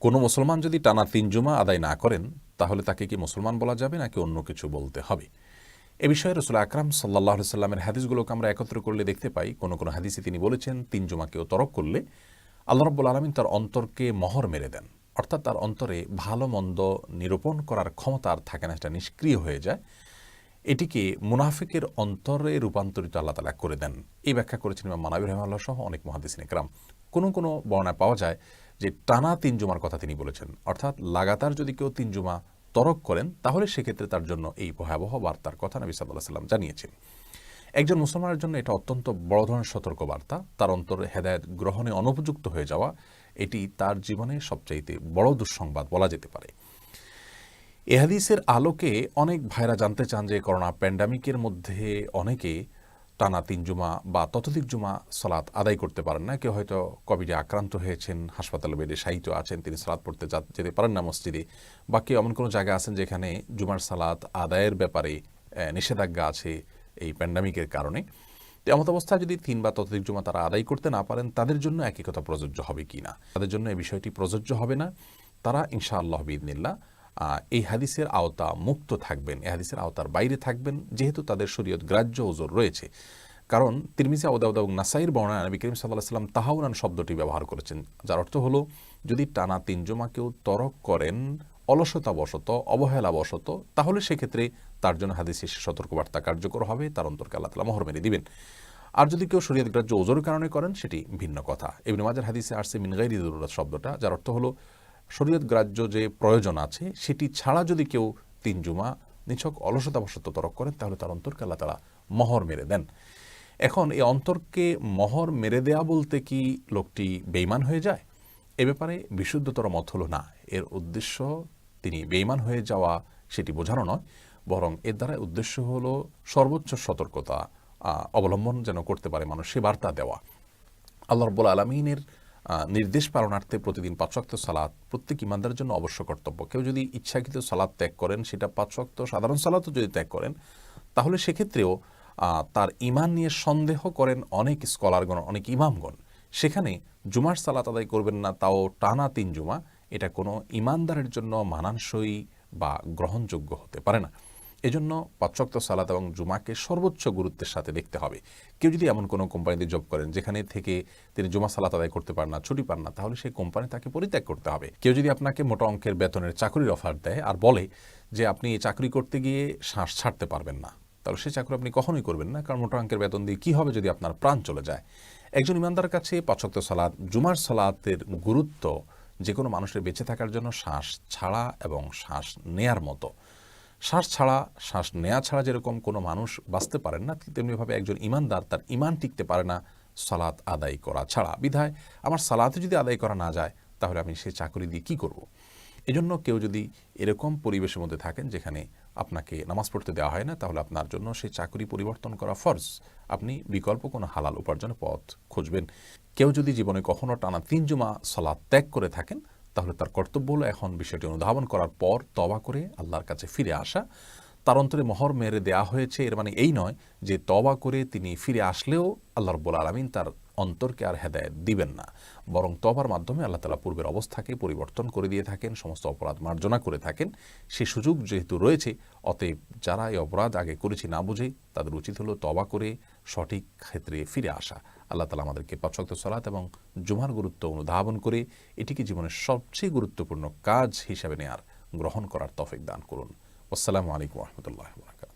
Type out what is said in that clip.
কোনো মুসলমান যদি টানা ৩ জুমা আদায় না করেন তাহলে তাকে কি মুসলমান বলা যাবে নাকি অন্য কিছু বলতে হবে? এ বিষয়ে রাসূল আকরাম সাল্লাল্লাহু আলাইহি সাল্লামের হাদিসগুলোকে আমরা একত্র করলে দেখতে পাই, কোনো হাদিসে তিনি বলেছেন ৩ জুমা কেউ তরক করলে আল্লাহ রাব্বুল আলামিন তার অন্তরকে মোহর মেরে দেন। অর্থাৎ তার অন্তরে ভালো মন্দ নিরূপণ করার ক্ষমতা আর থাকে না, সেটা নিষ্ক্রিয় হয়ে যায়। এটিকে মুনাফিকের অন্তরে রূপান্তরিত আল্লাহ তাআলা করে দেন। এই ব্যাখ্যা করেছেন ইমাম মানাবী রাহিমাহুল্লাহ সহ অনেক মুহাদ্দিসিন ইকরাম। কোনো বর্ণনায় পাওয়া যায় যে টানা ৩ জুমার কথা তিনি বলেছেন। অর্থাৎ লাগাতার যদি কেউ ৩ জুমা তরক করেন তাহলে সেক্ষেত্রে তার জন্য এই ভয়াবহ বার্তার কথা নবী সাল্লাল্লাহু আলাইহি ওয়াসাল্লাম জানিয়েছেন। একজন মুসলমানের জন্য এটা অত্যন্ত বড় ধরনের সতর্ক বার্তা। তার অন্তরে হেদায়েত গ্রহণে অনুপযুক্ত হয়ে যাওয়া, এটি তার জীবনে সবচাইতে বড় দুঃসংবাদ বলা যেতে পারে। এ হাদিসের আলোকে অনেক ভাইরা জানতে চান যে করোনা প্যান্ডামিকের মধ্যে অনেকে টানা ৩ জুমা বা ততোধিক জুমা সালাত আদায় করতে পারেন না। কেউ হয়তো কোভিডে আক্রান্ত হয়েছেন, হাসপাতালে বেডে শায়িত আছেন, তিনি সালাত পড়তে যেতে পারেন না মসজিদে, বা কেউ এমন কোনো জায়গায় আছেন যেখানে জুমার সালাত আদায়ের ব্যাপারে নিষেধাজ্ঞা আছে এই প্যান্ডামিকের কারণে। তো এমত অবস্থায় যদি ৩ বা ততোধিক জুমা তারা আদায় করতে না পারেন, তাদের জন্য একই কথা প্রযোজ্য হবে কি না? তাদের জন্য এই বিষয়টি প্রযোজ্য হবে না। তারা ইনশাআল্লাহ বিইذনিল্লাহ এই হাদিসের আওতা মুক্ত থাকবেন, এই হাদিসের আওতার বাইরে থাকবেন, যেহেতু তাদের শরীয়ত গ্রাহ্য ওজর রয়েছে। কারণ তিরমিজি, আবু দাউদ এবং নাসাইর বর্ণনায় নবী করিম সাল্লাল্লাহু আলাইহি ওয়াসাল্লাম তাহাউরান শব্দটি ব্যবহার করেছেন, যার অর্থ হলো যদি টানা ৩ জুমা কেউ তরক করেন অলসতাবশত, অবহেলাবশত, তাহলে সেক্ষেত্রে তার জন্য হাদিসের সতর্কবার্তা কার্যকর হবে, তার অন্তরকে আল্লাহ তাআলা মোহর মেরে দিবেন। আর যদি কেউ শরীয়ত গ্রাহ্য ওজরের কারণে করেন সেটি ভিন্ন কথা। ইবনে মাজার হাদিসে আসছে মিন গায়রি যুরুরাত শব্দটা, যার অর্থ হলো শরীয়ত গ্রাহ্য যে প্রয়োজন আছে সেটি ছাড়া যদি কেউ ৩ জুমা নিছক অলসতাবশত তরক করেন তাহলে তার অন্তরকে আল্লাহ তাআলা মোহর মেরে দেন। এখন এই অন্তরকে মোহর মেরে দেয়া বলতে কি লোকটি বেঈমান হয়ে যায়? এ ব্যাপারে বিশুদ্ধতর মত হলো না। এর উদ্দেশ্য তিনি বেঈমান হয়ে যাওয়া সেটি বোঝানো নয়, বরং এর দ্বারা উদ্দেশ্য হলো সর্বোচ্চ সতর্কতা অবলম্বন যেন করতে পারে মানুষ, সে বার্তা দেওয়া। আল্লাহ রাব্বুল আলামিনের নির্দেশ পালনার্থে প্রতিদিন ৫ ওয়াক্ত সালাত প্রত্যেক ইমানদারের জন্য অবশ্য কর্তব্য। কেউ যদি ইচ্ছাকৃত সালাত ত্যাগ করেন, সেটা ৫ ওয়াক্ত সাধারণ সালাতও যদি ত্যাগ করেন, তাহলে সেক্ষেত্রেও তার ঈমান নিয়ে সন্দেহ করেন অনেক স্কলারগণ, অনেক ইমামগণ। সেখানে জুমার সালাত আদায় করবেন না, তাও টানা ৩ জুমা, এটা কোনো ইমানদারের জন্য মানানসই বা গ্রহণযোগ্য হতে পারে না। এজন্য ৫ ওয়াক্ত সালাত এবং জুমাকে সর্বোচ্চ গুরুত্বের সাথে দেখতে হবে। কেউ যদি এমন কোনো কোম্পানিতে জব করেন যেখানে থেকে তিনি জুমা সালাত আদায় করতে পারেন না, ছুটি পান না, তাহলে সেই কোম্পানি তাকে পরিত্যাগ করতে হবে। কেউ যদি আপনাকে মোটা অঙ্কের বেতনের চাকরির অফার দেয় আর বলে যে আপনি এই চাকরি করতে গিয়ে শ্বাস ছাড়তে পারবেন না, তাহলে সেই চাকরি আপনি কখনোই করবেন না, কারণ মোটা অঙ্কের বেতন দিয়ে কী হবে যদি আপনার প্রাণ চলে যায়। একজন ইমানদার কাছে ৫ ওয়াক্ত সালাত, জুমার সালাতের গুরুত্ব যে কোনো মানুষের বেঁচে থাকার জন্য শ্বাস ছাড়া এবং শ্বাস নেয়ার মতো। শ্বাস নেয়া ছাড়া যেরকম কোনো মানুষ বাঁচতে পারেন না, তেমনিভাবে একজন ইমানদার তার ঈমান টিকতে পারে না সালাত আদায় করা ছাড়া। বিধায় আমার সালাতে যদি আদায় করা না যায় তাহলে আমি সেই চাকরি দিয়ে কী করব? এজন্য কেউ যদি এরকম পরিবেশের মধ্যে থাকেন যেখানে আপনাকে নামাজ পড়তে দেওয়া হয় না, তাহলে আপনার জন্য সেই চাকরি পরিবর্তন করা ফরজ। আপনি বিকল্প কোনো হালাল উপার্জনের পথ খুঁজবেন। কেউ যদি জীবনে কখনো টানা ৩ জুমা সালাত ত্যাগ করে থাকেন, তাহলে তার কর্তব্য হলো এখন বিষয়টি অনুধাবন করার পর তওবা করে আল্লাহর কাছে ফিরে আসা। তার অন্তরে মোহর মেরে দেয়া হয়েছে, এর মানে এই নয় যে তওবা করে তিনি ফিরে আসলেও আল্লাহ রাব্বুল আলামিন তার অন্তরকে আর হেদায়েত দিবেন না, বরং তওবার মাধ্যমে আল্লাহ তাআলা পূর্বের অবস্থাকে পরিবর্তন করে দিয়ে থাকেন, সমস্ত অপরাধ মার্জনা করে থাকেন। সেই সুযোগ যেহেতু রয়েছে, অতএব যারা এই অপরাধ আগে করেছি না বুঝে, তাদের উচিত হলো তওবা করে সঠিক ক্ষেত্রে ফিরে আসা। আল্লাহ তাআলা আমাদেরকে ৫ ওয়াক্ত সালাত এবং জুমার গুরুত্ব অনুধাবন করে এটিকে জীবনের সবচেয়ে গুরুত্বপূর্ণ কাজ হিসাবে নেয়ার, গ্রহণ করার তৌফিক দান করুন। আসসালামু আলাইকুম ওয়া রাহমাতুল্লাহি ওয়া বারাকাতুহু।